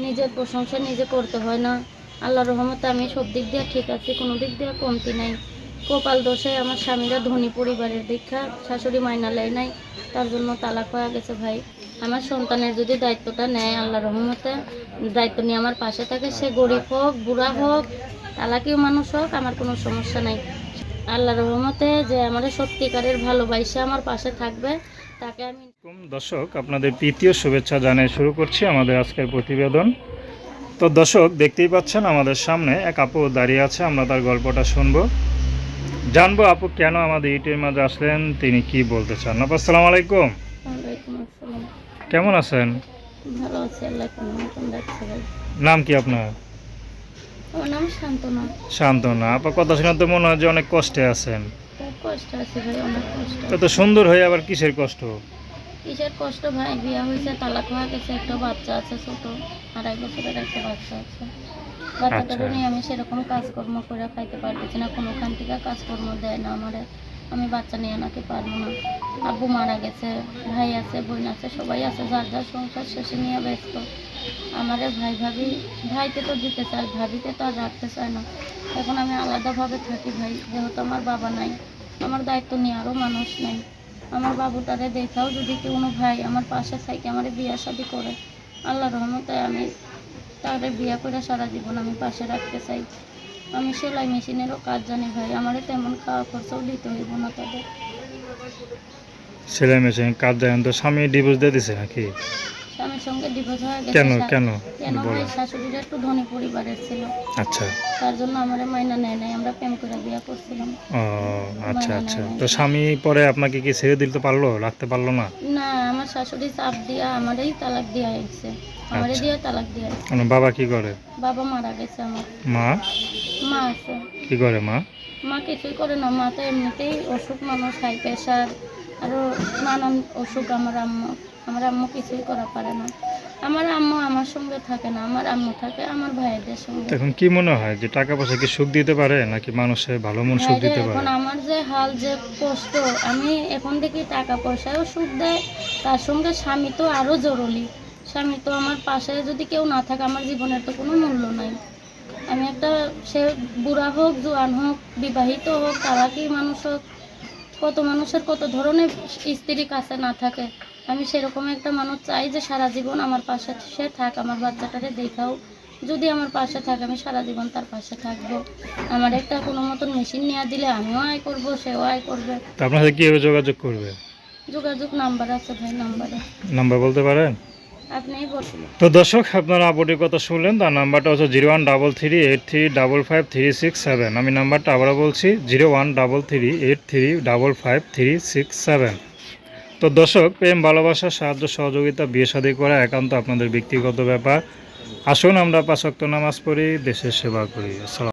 নিজের প্রশংসা নিজে করতে হয় না। আল্লাহর রহমতে আমি সব দিক দিয়ে ঠিক আছি, কোনো দিক দিয়ে কমতি নাই। কপাল দোষে আমার স্বামীরা ধনী পরিবারের দীক্ষা, শাশুড়ি মাইনা লেয় নাই, তার জন্য তালাক হয়ে গেছে ভাই। আমার সন্তানের যদি দায়িত্বটা নেয় আল্লাহর রহমতে, দায়িত্ব নিয়ে আমার পাশে থাকে, সে গরিব হোক বুড়া হোক তালাকিও মানুষ হোক, আমার কোনো সমস্যা নাই। আল্লাহর রহমতে যে আমার সত্যিকারের ভালোবাসা আমার পাশে থাকবে তাকে আমি। দর্শক, আপনাদের তৃতীয় শুভেচ্ছা জানিয়ে শুরু করছি আমাদের আজকের প্রতিবেদন। তো দর্শক, দেখতেই পাচ্ছেন আমাদের সামনে এক আপু দাঁড়িয়ে আছে, আমরা তার গল্পটা শুনবো, জানবো আপু কেন আমাদের ইউটিউবের মাঝে আসলেন, তিনি কি বলতে চান। আপু আসসালামু আলাইকুম, ওয়ালাইকুম আসসালাম। কেমন আছেন? ভালো আছি, আল্লাহ কোনো মতন রাখছে ভাই। নাম কি আপনার? আমার নাম শান্তনা। শান্তনা। আপনার কথা শুনে তো মনে হয় যে অনেক কষ্টে আছেন। খুব কষ্ট আছে ভাই, অনেক কষ্ট। এত সুন্দর হয়ে আবার কিসের কষ্ট? কিসের কষ্ট ভাই, বিয়া হয়েছে, তালাক হয়ে গেছে, একটা বাচ্চা আছে ছোট, 2.5 বছরের একটা বাচ্চা আছে। বাচ্চাটারও নিয়ে আমি সেরকম কাজকর্ম করে খাইতে পারতেছি না, কোনোখান থেকে কাজকর্ম দেয় না আমারে। আমি বাচ্চা নিয়ে নাকি পারবো না। আব্বু মারা গেছে, ভাই আছে, বোন আছে, সবাই আছে, যার যার সংসার শেষে নিয়ে ব্যস্ত। আমারে ভাই ভাবি, ভাইকে তো দিতে চায়, ভাবিকে তো আর রাখতে চায় না। এখন আমি আলাদাভাবে থাকি ভাই, যেহেতু আমার বাবা নাই, আমার দায়িত্ব নিয়ে আরও মানুষ নেই। আমার বাবুটারে দেখাও যদি কোনো ভাই আমার পাশে থাকে আমার বিয়া শাদি করে, আল্লাহ রহমতে আমি তারে বিয়া করে সারা জীবন আমি পাশে রাখতে চাই। আমি সেলাই মেশিনেরও কাজ জানি ভাই, আমারে তেমন খাওয়া খরচাও দিতে হইব না তাদের। সেলাই মেশিন কাজ দেন তো স্বামী ডিভোর্স দিয়ে দিছে নাকি? স্বামীর সঙ্গে ডিভোর্স হয়ে গেছে। কেন কেন কেন ভাই, বলেন। শাশুড়িটা একটু ধনী পরিবারের ছিল, আচ্ছা। তার জন্য আমারে মাইনা নেয় নাই, আমরা প্রেম করে বিয়া করছিলাম। ও আচ্ছা মাইনা আচ্ছা। নেয় নাই। তো স্বামী পরে আপনাকে কি ছেড়ে দিতে পারলো, রাখতে পারলো না? না, আমার শাশুড়ি চাপ দিয়া আমারই তালাক দিয়া আইছে, আমারে আচ্ছা। দিয়া তালাক দিয়া আইছে। বাবা কি করে? বাবা মারা গেছে আমার। মা মা আছে। কি করে? মা মা কিছুই করে না, মা তো এমনিতেই অসুখ মানুষ, হাই প্রেশার, আরও নানান অসুখ। আমার আম্মু কিছুই করা পারে না। আমার আম্মু আমার সঙ্গে থাকে না, আমার আম্মু থাকে আমার ভাইদের সঙ্গে। এখন কি মনে হয় যে টাকা পয়সা কি সুখ দিতে পারে নাকি মানুষের ভালো মন সুখ ভাইরে দিতে পারে? এখন আমার যে হাল যে কষ্ট, আমি এখন দেখি টাকা পয়সায়ও সুখ দেয়, তার সঙ্গে স্বামী তো আরও জরুরি। স্বামী তো আমার পাশে যদি কেউ না থাকে আমার জীবনের তো কোনো মূল্য নাই। আমি একটা, সে বুড়া হোক জোয়ান হোক বিবাহিত হোক তালাকি মানুষ হোক, কত মানুষের কত ধরনের স্ত্রী কাছে না থাকে। আমি সেরকম একটা মানুষ চাই যে সারা জীবন আমার পাশে সে থাক, আমার বাচ্চাটারে দেখাও যদি আমার পাশে থাকে, আমি সারা জীবন তার পাশে থাকবো। আমার একটা কোনো মতন মেশিন নিয়ে দিলে আমিও আয় করব, সেও আয় করবে। তো আপনার সাথে কীভাবে যোগাযোগ করবে? যোগাযোগ নাম্বার আছে ভাই, নাম্বারে নাম্বার বলতে পারেন? আপনিই বলুন। তো দর্শক, আপনারা আপুটির কথা শুনলেন, তার নাম্বারটা হচ্ছে 013383553667। আমি নাম্বারটা আবারও বলছি, 013383553667। তো দর্শক, প্রেম ভালোবাসা সাহায্য সহযোগিতা বিয়ে শাদী করা একান্ত আপনাদের ব্যক্তিগত ব্যাপার। আসুন আমরা 5 ওয়াক্ত নামাজ পড়ি, দেশের সেবা করি। আসসালাম।